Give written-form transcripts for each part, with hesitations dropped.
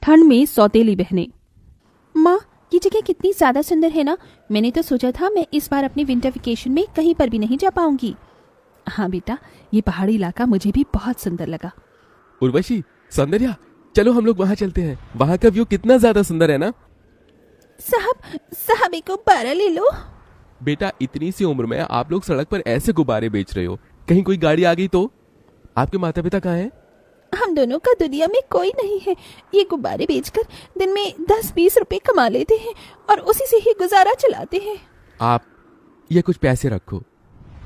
ठंड में सौतेली बहनें। माँ, ये जगह कितनी ज्यादा सुंदर है ना। मैंने तो सोचा था मैं इस बार अपने विंटर वेकेशन में कहीं पर भी नहीं जा पाऊंगी। हाँ बेटा, ये पहाड़ी इलाका मुझे भी बहुत सुंदर लगा। उर्वशी, सौंदर्या, चलो हम लोग वहाँ चलते हैं। वहाँ का व्यू कितना ज्यादा सुंदर है ना। साहब एक गुब्बारा ले लो। बेटा, इतनी सी उम्र में आप लोग सड़क पर ऐसे गुब्बारे बेच रहे हो, कहीं कोई गाड़ी आ गई तो? आपके माता पिता कहाँ हैं? हम दोनों का दुनिया में कोई नहीं है। ये गुब्बारे बेचकर दिन में 10-20 रुपए कमा लेते हैं और उसी से ही गुजारा चलाते हैं। आप ये कुछ पैसे रखो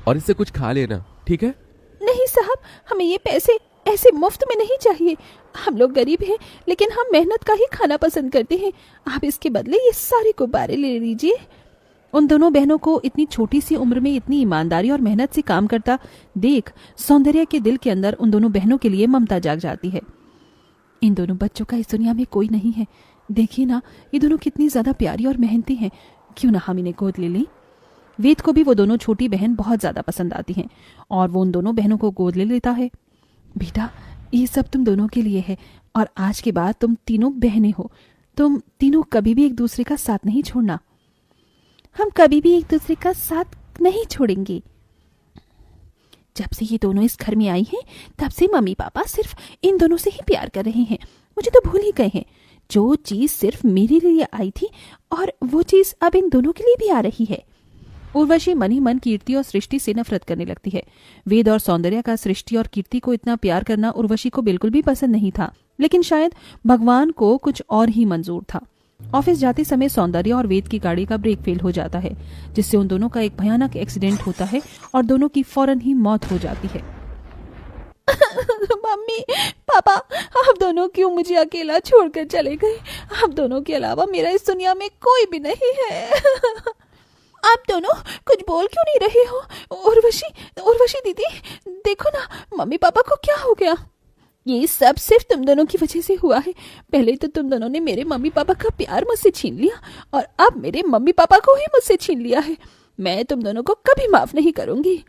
और इससे कुछ खा लेना, ठीक है? नहीं साहब, हमें ये पैसे ऐसे मुफ्त में नहीं चाहिए। हम लोग गरीब हैं, लेकिन हम मेहनत का ही खाना पसंद करते हैं। आप इसके बदले ये सारे गुब्बारे ले लीजिए। उन दोनों बहनों को इतनी छोटी सी उम्र में इतनी ईमानदारी और मेहनत से काम करता देख सौंदर्या के दिल के अंदर उन दोनों बहनों के लिए ममता जाग जाती है। इन दोनों बच्चों का इस दुनिया में कोई नहीं है। देखिए ना, ये दोनों कितनी ज्यादा प्यारी और मेहनती हैं। क्यों ना हम इन्हें गोद ले लें। वेद को भी वो दोनों छोटी बहन बहुत ज्यादा पसंद आती हैं और वो उन दोनों बहनों को गोद ले लेता है। बेटा, ये सब तुम दोनों के लिए है और आज के बाद तुम तीनों बहनें हो। तुम तीनों कभी भी एक दूसरे का साथ नहीं छोड़ना। हम कभी भी एक दूसरे का साथ नहीं छोड़ेंगे। जब से ये दोनों इस घर में आई हैं, तब से मम्मी पापा सिर्फ इन दोनों से ही प्यार कर रहे हैं। मुझे तो भूल ही गए हैं। जो चीज सिर्फ मेरे लिए आई थी और वो चीज अब इन दोनों के लिए भी आ रही है। उर्वशी मन ही मन कीर्ति और सृष्टि से नफरत करने लगती है। वेद और सौंदर्या का सृष्टि और कीर्ति को इतना प्यार करना उर्वशी को बिल्कुल भी पसंद नहीं था, लेकिन शायद भगवान को कुछ और ही मंजूर था। ऑफिस जाते समय सौंदर्या और वेद की गाड़ी का ब्रेक फेल हो जाता है, जिससे उन दोनों का एक भयानक एक्सीडेंट होता है और दोनों की फौरन ही मौत हो जाती है। मम्मी पापा, आप दोनों क्यों मुझे अकेला छोड़कर चले गए? आप दोनों के अलावा मेरा इस दुनिया में कोई भी नहीं है। आप दोनों कुछ बोल क्यों नहीं रहे हो? उर्वशी दीदी, देखो ना, मम्मी पापा को क्या हो गया? ये सब सिर्फ तुम दोनों की वजह से हुआ है। पहले तो तुम दोनों ने मेरे मम्मी पापा का प्यार मुझसे छीन लिया और अब मेरे मम्मी पापा को ही मुझसे छीन लिया है। मैं तुम दोनों को कभी माफ नहीं करूंगी।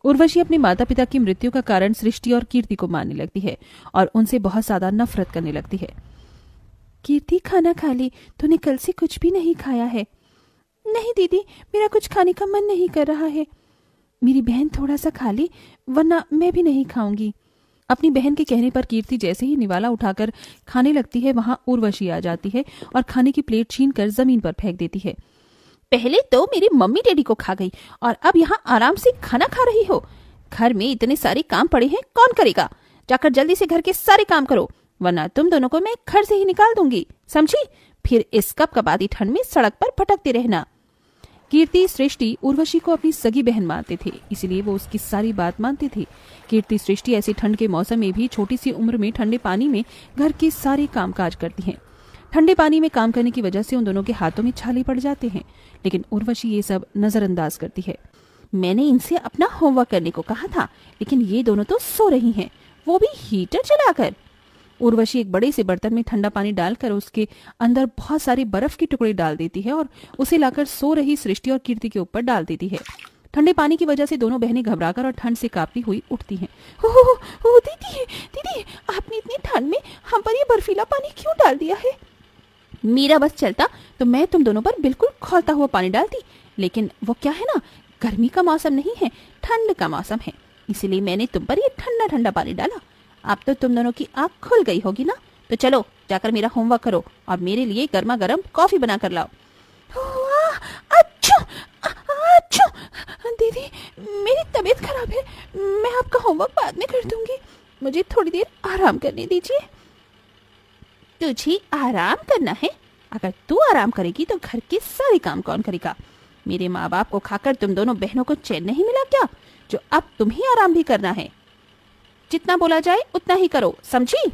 उर्वशी अपने माता पिता की मृत्यु का कारण सृष्टि और कीर्ति को मानने लगती है और उनसे बहुत ज्यादा नफरत करने लगती है। कीर्ति, खाना खा ले, तूने कल से कुछ भी नहीं खाया है। नहीं दीदी, मेरा कुछ खाने का मन नहीं कर रहा है। मेरी बहन थोड़ा सा खा ले, वरना मैं भी नहीं खाऊंगी। अपनी बहन के कहने पर कीर्ति जैसे ही निवाला उठाकर खाने लगती है, वहां उर्वशी आ जाती है और खाने की प्लेट छीनकर जमीन पर फेंक देती है। पहले तो मेरी मम्मी डैडी को खा गई और अब यहाँ आराम से खाना खा रही हो। घर में इतने सारे काम पड़े हैं, कौन करेगा? जाकर जल्दी से घर के सारे काम करो, वरना तुम दोनों को मैं घर से ही निकाल दूंगी, समझी? फिर इस कपकपाती ठंड में सड़क पर भटकते रहना। कीर्ति, सृष्टि उर्वशी को अपनी सगी बहन मानते थे, इसलिए वो उसकी सारी बात मानते थे। कीर्ति, सृष्टि ऐसी ठंड के मौसम में भी छोटी सी उम्र में ठंडे पानी में घर के सारे कामकाज करती हैं। ठंडे पानी में काम करने की वजह से उन दोनों के हाथों में छाले पड़ जाते हैं, लेकिन उर्वशी ये सब नजरअंदाज करती है। मैंने इनसे अपना होमवर्क करने को कहा था, लेकिन ये दोनों तो सो रही हैं, वो भी हीटर चलाकर। उर्वशी एक बड़े से बर्तन में ठंडा पानी डालकर उसके अंदर बहुत सारे बर्फ के टुकड़े डाल देती है और उसे लाकर सो रही सृष्टि और कीर्ति के ऊपर डाल देती है। ठंडे पानी की वजह से दोनों बहनें घबराकर और ठंड से कांपती हुई उठती हैं। ओ दीदी, आपने इतनी ठंड में हम पर ये बर्फीला पानी क्यों डाल दिया है? मेरा बस चलता तो मैं तुम दोनों पर बिल्कुल खौलता हुआ पानी डालती, लेकिन वो क्या है ना, गर्मी का मौसम नहीं है, ठंड का मौसम है, इसीलिए मैंने तुम पर ये ठंडा ठंडा पानी डाला। अब तो तुम दोनों की आँख खुल गई होगी ना, तो चलो जाकर मेरा होमवर्क करो और मेरे लिए गर्मा गर्म कॉफी बना कर लाओ। अच्छा दीदी, मेरी तबीयत खराब है, मैं आपका होमवर्क बाद में कर दूंगी, मुझे थोड़ी देर आराम करने दीजिए। तुझे आराम करना है? अगर तू आराम करेगी तो घर के सारे काम कौन करेगा? मेरे माँ बाप को खाकर तुम दोनों बहनों को चैन नहीं मिला क्या, जो अब तुम्हें आराम भी करना है? जितना बोला जाए उतना ही करो, समझी?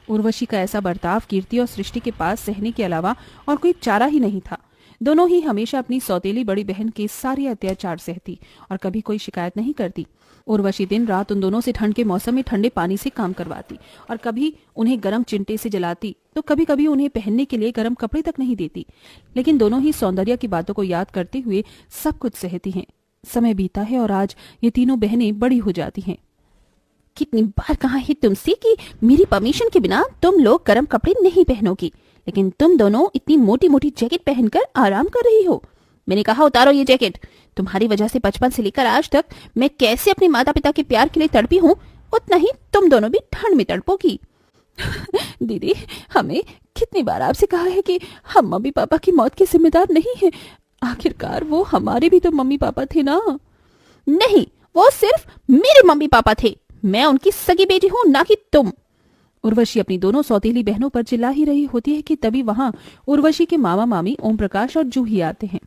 उर्वशी का ऐसा बर्ताव कीर्ति और सृष्टि के पास सहने के अलावा और कोई चारा ही नहीं था। दोनों ही हमेशा अपनी सौतेली बड़ी बहन के सारे अत्याचार सहती और कभी कोई शिकायत नहीं करती। उर्वशी दिन रात उन दोनों से ठंड के मौसम में ठंडे पानी से काम करवाती और कभी उन्हें गर्म चिंटे से जलाती तो कभी कभी उन्हें पहनने के लिए गर्म कपड़े तक नहीं देती, लेकिन दोनों ही सौंदर्य की बातों को याद करते हुए सब कुछ सहती हैं। समय बीता है और आज ये तीनों बहनें बड़ी हो जाती हैं। कितनी बार कहा है तुमसे कि मेरी परमिशन के बिना तुम लोग गर्म कपड़े नहीं पहनोगी, लेकिन तुम दोनों इतनी मोटी मोटी जैकेट पहनकर आराम कर रही हो। मैंने कहा उतारो ये जैकेट। तुम्हारी वजह से बचपन से लेकर आज तक मैं कैसे अपने माता पिता के प्यार के लिए तड़पी हूँ, उतना ही तुम दोनों भी ठंड में तड़पोगी। दीदी, हमें कितनी बार आपसे कहा है कि हम मम्मी पापा की मौत के जिम्मेदार नहीं हैं। आखिरकार वो हमारे भी तो मम्मी पापा थे ना। नहीं, वो सिर्फ मेरे मम्मी पापा थे। मैं उनकी सगी बेटी हूँ, ना कि तुम। उर्वशी अपनी दोनों सौतेली बहनों पर चिल्ला ही रही होती है कि तभी वहाँ उर्वशी के मामा मामी ओम प्रकाश और जूही आते हैं।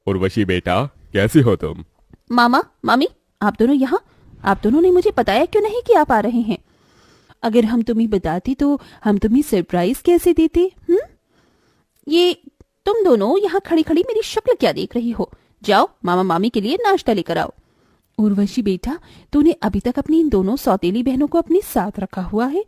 उर्वशी बेटा, कैसी हो तुम? मामा मामी, आप दोनों यहाँ? आप दोनों ने मुझे बताया क्यों नहीं कि आप आ रहे हैं? अगर हम तुम्हें बताती तो हम तुम्हें सरप्राइज कैसे देते? ये तुम दोनों यहाँ खड़ी खड़ी मेरी शक्ल क्या देख रही हो? जाओ मामा मामी के लिए नाश्ता लेकर आओ। उर्वशी बेटा, तूने अभी तक अपनी इन दोनों सौतेली बहनों को अपने साथ रखा हुआ है।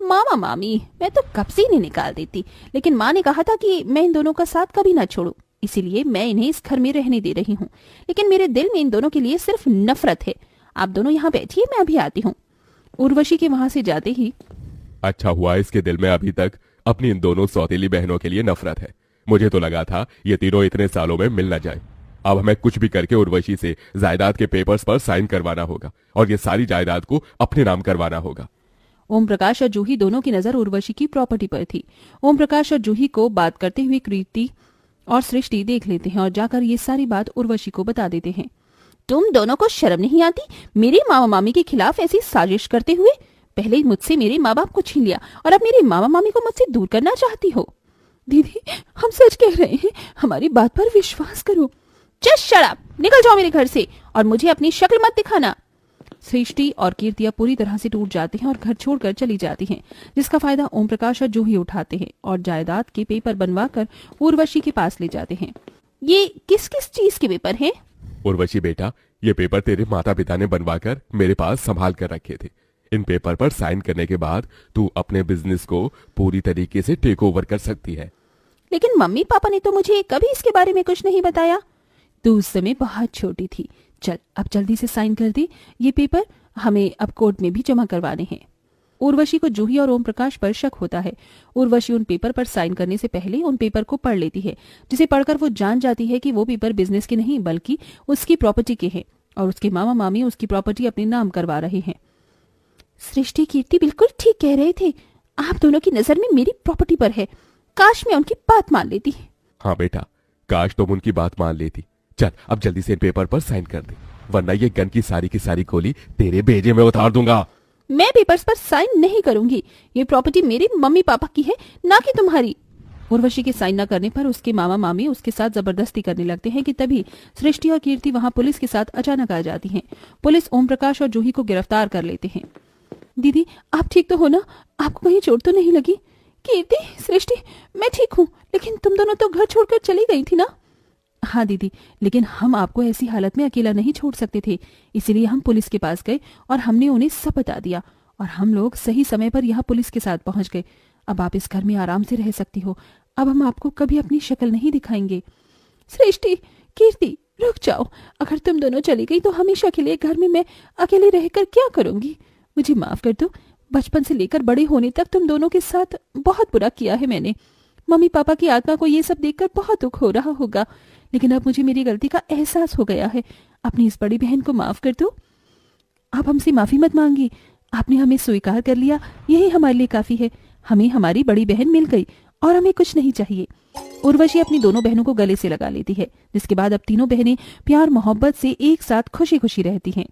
मामा मामी, मैं तो कब से इन्हें निकाल देती, लेकिन माँ ने कहा था कि मैं इन दोनों का साथ कभी ना छोड़ूं, इसीलिए मैं इन्हें इस घर में रहने दे रही हूँ। लेकिन मेरे दिल में इन दोनों के लिए सिर्फ नफरत है। आप दोनों यहाँ बैठिए, मैं अभी आती हूँ। उर्वशी के वहां से जाते ही, अच्छा हुआ इसके दिल में अभी तक अपनी इन दोनों सौतेली बहनों के लिए नफरत है। मुझे तो लगा था ये तीनों इतने सालों में मिल न जाए। अब हमें कुछ भी करके उर्वशी से जायदाद के पेपर्स पर साइन करवाना होगा और ये सारी जायदाद को अपने नाम करवाना होगा। ओम प्रकाश और जूही दोनों की नजर उर्वशी की प्रॉपर्टी पर थी। ओम प्रकाश और जूही को बात करते हुए कीर्ति और सृष्टि देख लेते हैं और जाकर ये सारी बात उर्वशी को बता देते हैं। तुम दोनों को शर्म नहीं आती मेरे मामा मामी के खिलाफ ऐसी साजिश करते हुए? पहले मुझसे मेरे माँ बाप को छीन लिया और अब मेरे मामा मामी को मुझसे दूर करना चाहती हो। दीदी, हम सच कह रहे हैं, हमारी बात पर विश्वास करो। जस्ट शट अप, निकल जाओ मेरे घर से और मुझे अपनी शक्ल मत दिखाना। सृष्टि और कीर्तिया पूरी तरह से टूट जाते हैं और घर छोड़कर चली जाती हैं, जिसका फायदा ओम प्रकाश और जूही उठाते हैं और जायदाद के पेपर बनवाकर उर्वशी के पास ले जाते हैं। ये किस किस चीज के पेपर हैं? उर्वशी बेटा, ये पेपर तेरे माता पिता ने बनवाकर मेरे पास संभाल कर रखे थे। इन पेपर पर साइन करने के बाद तू अपने बिजनेस को पूरी तरीके से टेक ओवर कर सकती है। लेकिन मम्मी पापा ने तो मुझे कभी इसके बारे में कुछ नहीं बताया। तू उस समय बहुत छोटी थी। चल, अब जल्दी से साइन कर दे। ये पेपर हमें अब कोर्ट में भी जमा करवाने हैं। उर्वशी को जूही और ओम प्रकाश पर शक होता है। उर्वशी उन पेपर पर साइन करने से पहले उन पेपर को पढ़ लेती है, जिसे पढ़कर वो जान जाती है कि वो पेपर बिजनेस के नहीं बल्कि उसकी प्रॉपर्टी के हैं और उसके मामा मामी उसकी प्रॉपर्टी अपने नाम करवा रहे हैं। सृष्टि कीर्ति बिल्कुल ठीक कह रहे थे। आप दोनों की नजर में मेरी प्रॉपर्टी पर है। काश मैं उनकी बात मान लेती। हाँ बेटा, काश तुम उनकी बात मान लेती। चल, अब जल्दी से इन पेपर पर साइन कर दे, वरना ये गन की सारी गोली तेरे भेजे में उतार दूंगा। मैं पेपर्स पर साइन नहीं करूंगी। ये प्रॉपर्टी मेरे मम्मी पापा की है, ना कि तुम्हारी। उर्वशी के साइन न करने पर उसके मामा मामी उसके साथ जबरदस्ती करने लगते हैं कि तभी सृष्टि और कीर्ति वहां पुलिस के साथ अचानक आ जाती हैं। पुलिस ओम प्रकाश और जूही को गिरफ्तार कर लेते हैं। दीदी, आप ठीक तो हो ना? आपको कहीं चोट तो नहीं लगी? कीर्ति, सृष्टि, मैं ठीक हूँ, लेकिन तुम दोनों तो घर छोड़कर चली गई थी ना? हाँ दीदी, लेकिन हम आपको ऐसी हालत में अकेला नहीं छोड़ सकते थे, इसीलिए हम पुलिस के पास गए और हमने उन्हें सब बता दिया और हम लोग सही समय पर यहाँ पुलिस के साथ पहुंच गए। अब आप इस घर में आराम से रह सकती हो। अब हम आपको कभी अपनी शक्ल नहीं दिखाएंगे। सृष्टि, कीर्ति, रुक जाओ। अगर तुम दोनों चली गई तो हमेशा के लिए घर में मैं अकेले रहकर क्या करूंगी? मुझे माफ कर दो। बचपन से लेकर बड़े होने तक तुम दोनों के साथ बहुत बुरा किया है मैंने। मम्मी पापा की आत्मा को ये सब देखकर बहुत दुख हो रहा होगा, लेकिन अब मुझे मेरी गलती का एहसास हो गया है। अपनी इस बड़ी बहन को माफ कर दो। आप हमसे माफी मत मांगी। आपने हमें स्वीकार कर लिया, यही हमारे लिए काफी है। हमें हमारी बड़ी बहन मिल गई और हमें कुछ नहीं चाहिए। उर्वशी अपनी दोनों बहनों को गले से लगा लेती है, जिसके बाद अब तीनों बहनें प्यार मोहब्बत से एक साथ खुशी खुशी रहती हैं।